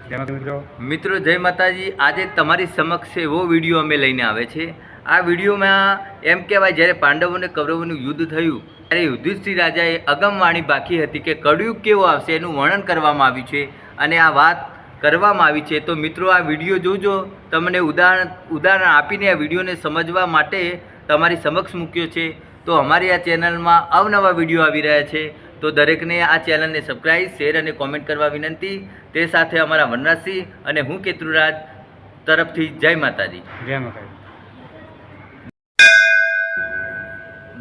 મિત્રો જય માતાજી। આજે તમારી સમક્ષ એવો વિડીયો અમે લઈને આવે છે। આ વિડીયોમાં એમ કહેવાય જ્યારે પાંડવોને કૌરવોનું યુદ્ધ થયું ત્યારે યુધિષ્ઠિર રાજાએ અગમવાણી બાકી હતી કે કળયુગ કેવો આવશે એનું વર્ણન કરવામાં આવ્યું છે અને આ વાત કરવામાં આવી છે। તો મિત્રો આ વિડીયો જોજો। તમને ઉદાહરણ આપીને આ વિડીયોને સમજવા માટે તમારી સમક્ષ મૂક્યો છે। તો અમારી આ ચેનલમાં અવનવા વિડીયો આવી રહ્યા છે, તો દરેકને આ ચેનલને સબસ્ક્રાઈબ, શેર અને કોમેન્ટ કરવા વિનંતી। તે સાથે અમારા વનરાજસિંહ અને હું કેતુરાજ તરફથી જય માતાજી। જય માતાજી।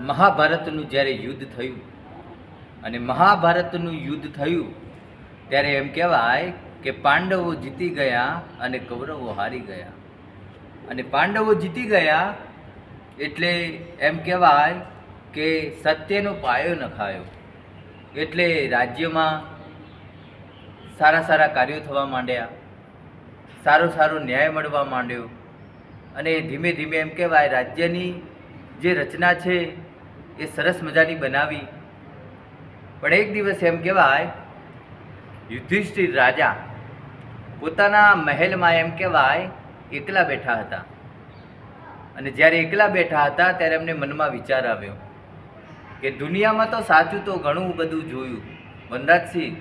મહાભારતનું જ્યારે યુદ્ધ થયું અને મહાભારતનું યુદ્ધ થયું ત્યારે એમ કહેવાય કે પાંડવો જીતી ગયા અને કૌરવો હારી ગયા। અને પાંડવો જીતી ગયા એટલે એમ કહેવાય કે સત્યનો પાયો નખાયો, એટલે રાજ્યમાં સારા સારા કાર્યો થવા માંડ્યા, સારો ન્યાય મળવા માંડ્યો અને ધીમે ધીમે એમ કહેવાય રાજ્યની જે રચના છે એ સરસ મજાની બનાવી। પણ એક દિવસ એમ કહેવાય યુધિષ્ઠિર રાજા પોતાના મહેલમાં એમ કહેવાય એકલા બેઠા હતા અને જ્યારે એકલા બેઠા હતા ત્યારે એમને મનમાં વિચાર આવ્યો કે દુનિયામાં તો સાચું તો ઘણું બધું જોયું વનરાજસિંહ,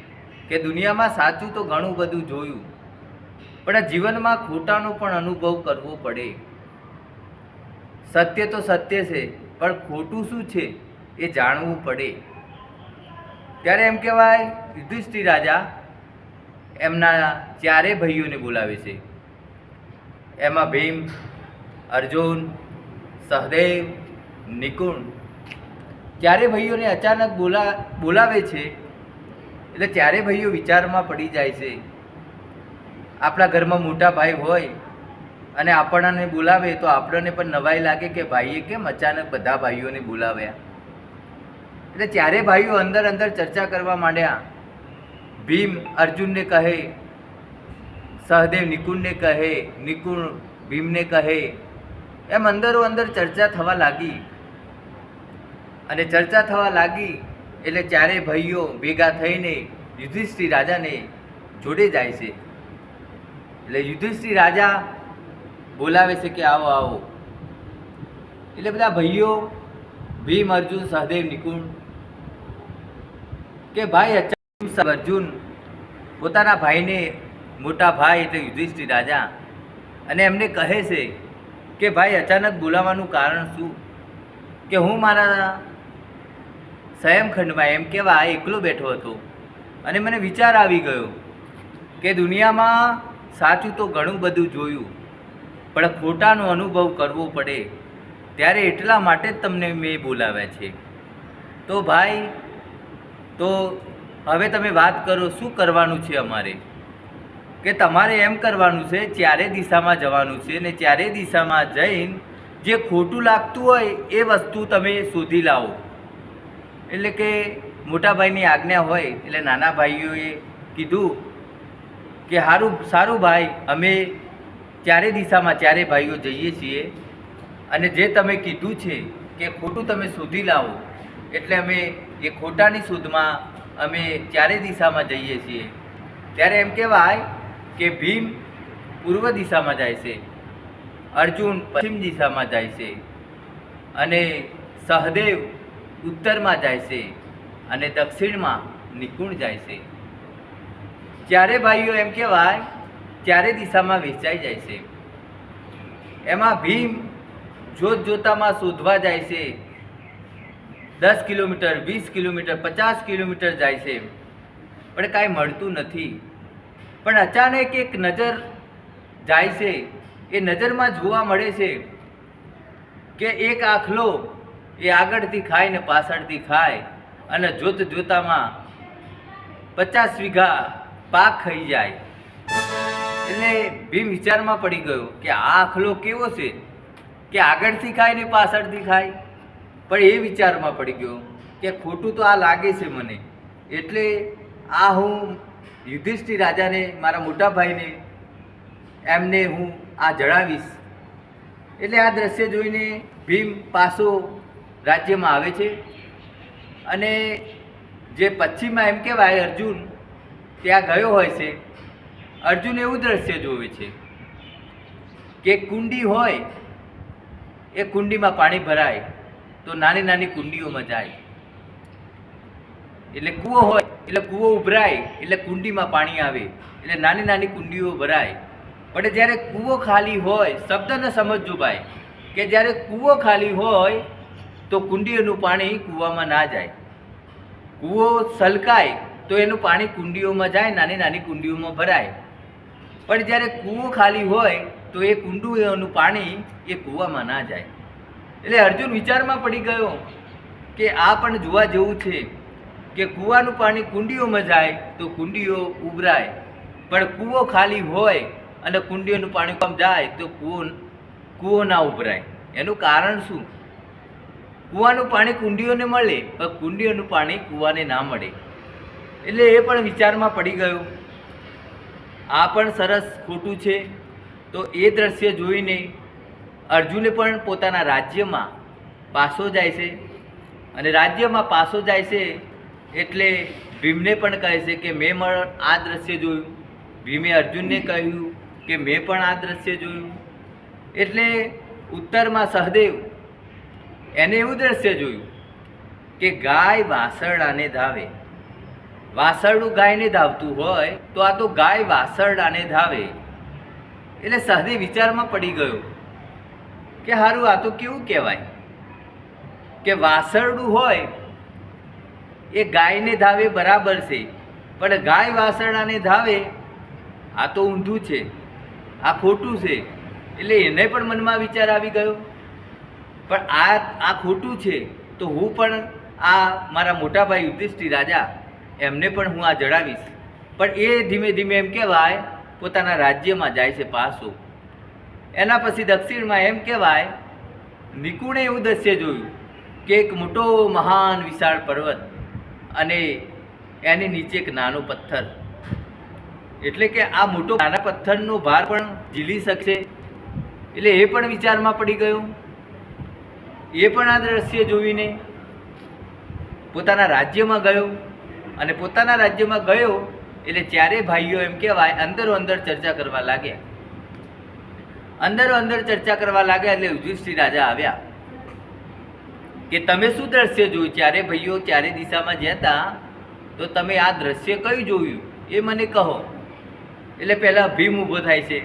કે દુનિયામાં સાચું તો ઘણું બધું જોયું પણ જીવનમાં ખોટાનો પણ અનુભવ કરવો પડે। સત્ય તો સત્ય છે પણ ખોટું શું છે એ જાણવું પડે। ત્યારે એમ કહેવાય યુધિષ્ઠિર રાજા એમના ચારેય ભાઈઓને બોલાવે છે। એમાં ભીમ, અર્જુન, સહદેવ, નિકુંજ ચારે ભાઈઓને અચાનક બોલાવે છે એટલે ચારે ભાઈઓ વિચારમાં પડી જાય છે। આપણા ઘરમાં મોટા ભાઈ હોય અને આપણને બોલાવે તો આપણને પણ નવાઈ લાગે કે ભાઈએ કેમ અચાનક બધા ભાઈઓને બોલાવ્યા। એટલે ચારે ભાઈઓ અંદર ચર્ચા કરવા માંડ્યા। ભીમ અર્જુનને કહે, સહદેવ નિકુંજને કહે, નિકુંજ ભીમને કહે, એમ અંદર ચર્ચા થવા લાગી। અને ચર્ચા થવા લાગી એટલે ચારે ભાઈઓ ભેગા થઈને યુધિષ્ઠિર રાજાને જોડે જાય છે। એટલે યુધિષ્ઠિર રાજા બોલાવે છે કે આવો આવો। એટલે બધા ભાઈઓ ભીમ, અર્જુન, સહદેવ, નિકુંજ કે ભાઈ અચાનક અર્જુન પોતાના ભાઈને, મોટા ભાઈ એટલે યુધિષ્ઠિર રાજા, અને એમને કહે છે કે ભાઈ અચાનક બોલાવાનું કારણ શું? કે હું મારા શયનખંડમાં એમ કહેવાય એકલો બેઠો હતો અને મને વિચાર આવી ગયો કે દુનિયામાં સાચું તો ઘણું બધું જોયું પણ ખોટાનો અનુભવ કરવો પડે, ત્યારે એટલા માટે જ તમને મેં બોલાવ્યા છે। તો ભાઈ તો હવે તમે વાત કરો શું કરવાનું છે અમારે? કે તમારે એમ કરવાનું છે ચારે દિશામાં જવાનું છે ને ચારે દિશામાં જઈને જે ખોટું લાગતું હોય એ વસ્તુ તમે શોધી લાવો। એટલે કે મોટા ભાઈની આજ્ઞા હોય એટલે નાના ભાઈઓએ કીધું કે સારું ભાઈ, અમે ચારે દિશામાં ચારે ભાઈઓ જઈએ છીએ અને જે તમે કીધું છે કે ખોટું તમે શોધી લાવો, એટલે અમે એ ખોટાની શોધમાં અમે ચારે દિશામાં જઈએ છીએ। ત્યારે એમ કહેવાય કે ભીમ પૂર્વ દિશામાં જાય છે, અર્જુન પશ્ચિમ દિશામાં જાય છે અને સહદેવ ઉત્તરમાં જાય છે અને દક્ષિણમાં નિકુંજ જાય છે। ચારે ભાઈઓ એમ કહેવાય ચારે દિશામાં વહેંચાઈ જાય છે। એમાં ભીમ જોતામાં શોધવા જાય છે, 10 કિલોમીટર, 20 કિલોમીટર, 50 કિલોમીટર જાય છે પણ કાંઈ મળતું નથી। પણ અચાનક એક નજર જાય છે, એ નજરમાં જોવા મળે છે કે એક આખલો એ આગળથી ખાય ને પાછળથી ખાય અને જોતામાં 50 વીઘા પાક ખાઈ જાય। એટલે ભીમ વિચારમાં પડી ગયો કે આ આખલો કેવો છે કે આગળથી ખાય ને પાછળથી ખાય? પણ એ વિચારમાં પડી ગયો કે ખોટું તો આ લાગે છે મને, એટલે આ હું યુધિષ્ઠિર રાજાને, મારા મોટા ભાઈને એમને હું આ જણાવીશ। એટલે આ દ્રશ્ય જોઈને ભીમ પાછો રાજ્યમાં આવે છે અને જે પશ્ચિમમાં એમ કહેવાય અર્જુન ત્યાં ગયો હોય છે અર્જુન એવું દ્રશ્ય જોવે છે કે કુંડી હોય, એ કુંડીમાં પાણી ભરાય તો નાની નાની કુંડીઓમાં જાય, એટલે કૂવો હોય એટલે કૂવો ઉભરાય એટલે કુંડીમાં પાણી આવે, એટલે નાની નાની કુંડીઓ ભરાય. પણ જ્યારે કૂવો ખાલી હોય, શબ્દને સમજજો ભાઈ, કે જ્યારે કૂવો ખાલી હોય તો કુંડીઓનું પાણી કૂવામાં ના જાય. કૂવો સલકાય તો એનું પાણી કુંડીઓમાં જાય, નાની નાની કુંડીઓમાં ભરાય. પણ જ્યારે કૂવો ખાલી હોય તો એ કુંડીઓનું પાણી એ કૂવામાં ના જાય. એટલે અર્જુન વિચારમાં પડી ગયો કે આ પણ જોવા જેવું છે કે કૂવાનું પાણી કુંડીઓમાં જાય તો કુંડીઓ ઉભરાય, પણ કૂવો ખાલી હોય અને કુંડીઓનું પાણી કમ જાય તો કૂવો ના ઉભરાય. એનું કારણ શું? કૂવાનું પાણી કુંડીઓને મળે પણ કુંડીઓનું પાણી કૂવાને ના મળે. એટલે એ પણ વિચારમાં પડી ગયો. આ પણ સરસ ખોટું છે. તો એ દ્રશ્ય જોઈને અર્જુને પણ પોતાના રાજ્યમાં પાછો જાય છે, અને રાજ્યમાં પાછો જાય છે એટલે ભીમને પણ કહે છે કે મેં પણ આ દ્રશ્ય જોયું. ભીમે અર્જુનને કહ્યું કે મેં પણ આ દ્રશ્ય જોયું. એટલે ઉત્તરમાં સહદેવ એને એવું દ્રશ્ય જોયું કે ગાય વાસરડાને ધાવે. વાસરડું ગાયને ધાવતું હોય તો આ તો ગાય વાસરડાને ધાવે. એટલે સહદેવ વિચારમાં પડી ગયો કે હારું આ તો કેવું કહેવાય કે વાસરડું હોય એ ગાયને ધાવે બરાબર છે, પણ ગાય વાસરડાને ધાવે આ તો ઊંધું છે, આ ખોટું છે. એટલે એને પણ મનમાં વિચાર આવી ગયો, પણ આ ખોટું છે તો હું પણ આ મારા મોટા ભાઈ યુધિષ્ઠિર રાજા એમને પણ હું આ જણાવીશ. પણ એ ધીમે ધીમે એમ કહેવાય પોતાના રાજ્યમાં જાય છે પાછો. એના પછી દક્ષિણમાં એમ કહેવાય નિકુણે એવું દ્રશ્ય જોયું કે એક મોટો મહાન વિશાળ પર્વત અને એની નીચે એક નાનો પથ્થર. એટલે કે આ મોટો નાના પથ્થરનો ભાર પણ ઝીલી શકશે. એટલે એ પણ વિચારમાં પડી ગયો. એ પણ આ દ્રશ્ય જોઈને પોતાના રાજ્યમાં ગયો, અને પોતાના રાજ્યમાં ગયો એટલે ચારે ભાઈઓ એમ કહેવાય અંદરો અંદર ચર્ચા કરવા લાગ્યા. અંદરો અંદર ચર્ચા કરવા લાગ્યા એટલે યુધિષ્ઠિર રાજા આવ્યા કે તમે શું દ્રશ્ય જોયું? ચારે ભાઈઓ ચારે દિશામાં જતા તો તમે આ દ્રશ્ય કયું જોયું એ મને કહો. એટલે પહેલાં ભીમ ઊભો થાય છે.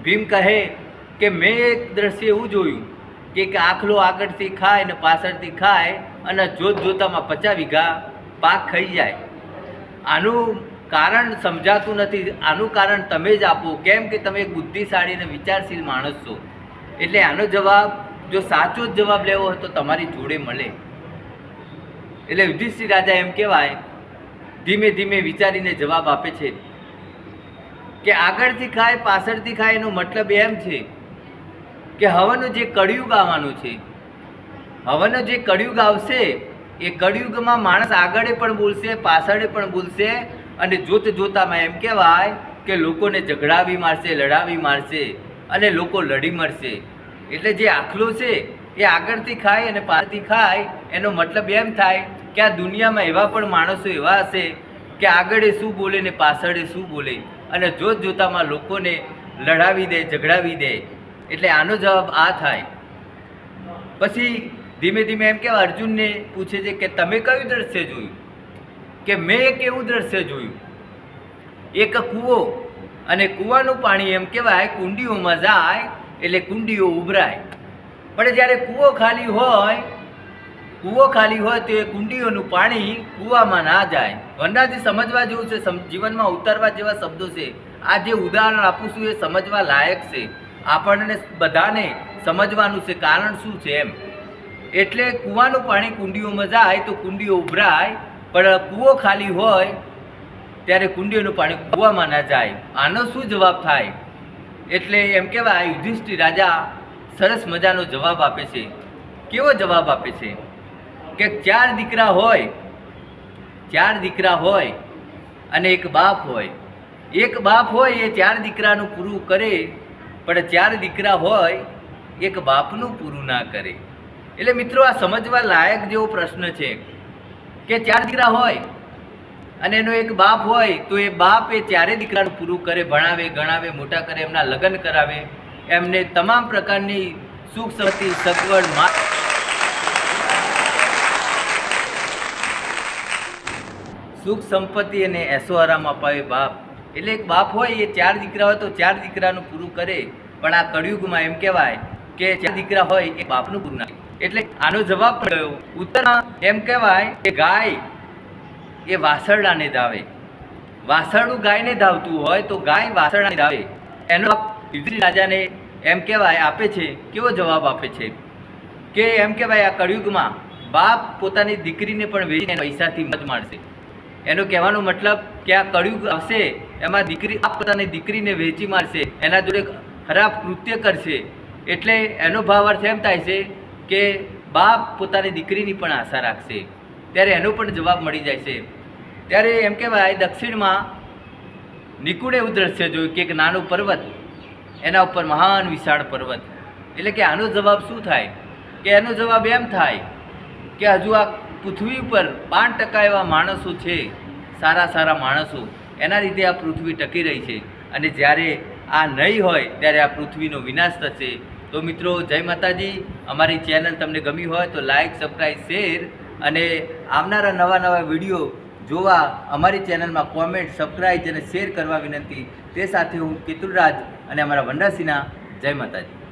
ભીમ કહે કે મેં એક દ્રશ્ય એવું જોયું કે આખલો આગળથી ખાય ને પાછળથી ખાય અને જોતામાં 50 વીઘા પાક ખાઈ જાય. આનું કારણ સમજાતું નથી. આનું કારણ તમે જ આપો, કેમ કે તમે એક બુદ્ધિશાળી અને વિચારશીલ માણસ છો. એટલે આનો જવાબ જો સાચો જ જવાબ લેવો હોય તો તમારી જોડે મળે. એટલે યુધિષ્ઠિર રાજા એમ કહેવાય ધીમે ધીમે વિચારીને જવાબ આપે છે કે આગળથી ખાય પાછળથી ખાય એનો મતલબ એમ છે કે હવનો જે કળિયુગ આવવાનું છે, હવનો જે કળિયુગ આવશે એ કળિયુગમાં માણસ આગળ પણ બોલશે, પાછળ પણ બોલશે, અને જોતામાં એમ કહેવાય કે લોકોને ઝઘડાવી મારશે, લડાવી મારશે અને લોકો લડી મરશે. એટલે જે આખલો છે એ આગળથી ખાય અને પાછળથી ખાય એનો મતલબ એમ થાય કે આ દુનિયામાં એવા પણ માણસો એવા હશે કે આગળ શું બોલે ને પાછળ શું બોલે, અને જોતામાં લોકોને લડાવી દે, ઝઘડાવી દે. એટલે આનો જવાબ આ થાય. પછી ધીમે ધીમે એમ કે અર્જુનને પૂછે છે કે તમે કયું દ્રશ્ય જોયું? કે મેં એક એવું દ્રશ્ય જોયું, એક કૂવો, અને કૂવાનું પાણી એમ કહેવાય કુંડીઓમાં જાય એટલે કુંડીઓ ઉભરાય. પણ જ્યારે કૂવો ખાલી હોય તો એ કુંડીઓનું પાણી કૂવામાં ના જાય. વંદાથી સમજવા જેવું છે, જીવનમાં ઉતારવા જેવા શબ્દો છે. આ જે ઉદાહરણ આપું છું એ સમજવા લાયક છે. આપણને બધાને સમજવાનું છે કારણ શું છે એમ. એટલે કૂવાનું પાણી કુંડીઓમાં જાય તો કુંડીઓ ઉભરાય, પણ કૂવો ખાલી હોય ત્યારે કુંડીઓનું પાણી કૂવામાં ના જાય. આનો શું જવાબ થાય? એટલે એમ કહેવાય યુધિષ્ઠિર રાજા સરસ મજાનો જવાબ આપે છે. કેવો જવાબ આપે છે કે 4 દીકરા હોય અને એક બાપ હોય. એક બાપ હોય એ 4 દીકરાનું પૂરું કરે, પણ 4 દીકરા હોય એક બાપનું પૂરું ના કરે. એટલે મિત્રો આ સમજવા લાયક જેવો પ્રશ્ન છે કે 4 દીકરા હોય અને એનો એક બાપ હોય તો એ બાપ એ ચારે દીકરાનું પૂરું કરે, ભણાવે, ગણાવે, મોટા કરે, એમના લગ્ન કરાવે, એમને તમામ પ્રકારની સુખ સંપત્તિ, સગવડ, સુખ સંપત્તિ અને એસો આરામ અપાવે બાપ. એટલે એક બાપ હોય એ ચાર દીકરા હોય તો ચાર દીકરાનું પૂરું કરે. પણ આ કળિયુગમાં એમ કહેવાય કે ચાર દીકરા હોય એ બાપનું પૂરું ના કરે. એટલે આનો જવાબ પડ્યો ઉત્તરમાં એમ કહેવાય કે ગાય એ વાસરડાને ધાવે. વાસરડું ગાયને ધાવતું હોય તો ગાય વાસરડાને ધાવે. એનો યુધિષ્ઠિર રાજાને એમ કહેવાય આપે છે, કેવો જવાબ આપે છે કે એમ કહેવાય આ કળિયુગમાં બાપ પોતાની દીકરીને પણ વેચીને પૈસાથી મજ માણશે. એનો કહેવાનો મતલબ કે આ કળિયુગ આવશે એમાં દીકરી બાપ પોતાની દીકરીને વેચી મારશે, એના જોડે ખરાબ કૃત્ય કરશે. એટલે એનો ભાવ અર્થ એમ થાય છે કે બાપ પોતાની દીકરીની પણ આશા રાખશે. ત્યારે એનો પણ જવાબ મળી જાય છે. ત્યારે એમ કહેવાય દક્ષિણમાં નિકુણે એવું દ્રશ્ય જોયું કે એક નાનો પર્વત, એના ઉપર મહાન વિશાળ પર્વત. એટલે કે આનો જવાબ શું થાય કે એનો જવાબ એમ થાય કે હજુ આ પૃથ્વી ઉપર 5% એવા માણસો છે, સારા સારા માણસો, એના લીધે આ પૃથ્વી ટકી રહી છે. અને જ્યારે આ નહીં હોય ત્યારે આ પૃથ્વીનો વિનાશ થશે. તો મિત્રો જય માતાજી. અમારી ચેનલ તમને ગમી હોય તો લાઈક, સબસ્ક્રાઈબ, શેર અને આવનારા નવા નવા વિડીયો જોવા અમારી ચેનલમાં કોમેન્ટ, સબસ્ક્રાઈબ અને શેર કરવા વિનંતી. તે સાથે હું કેતુલરાજ અને અમારા વનરાજસિંહના જય માતાજી.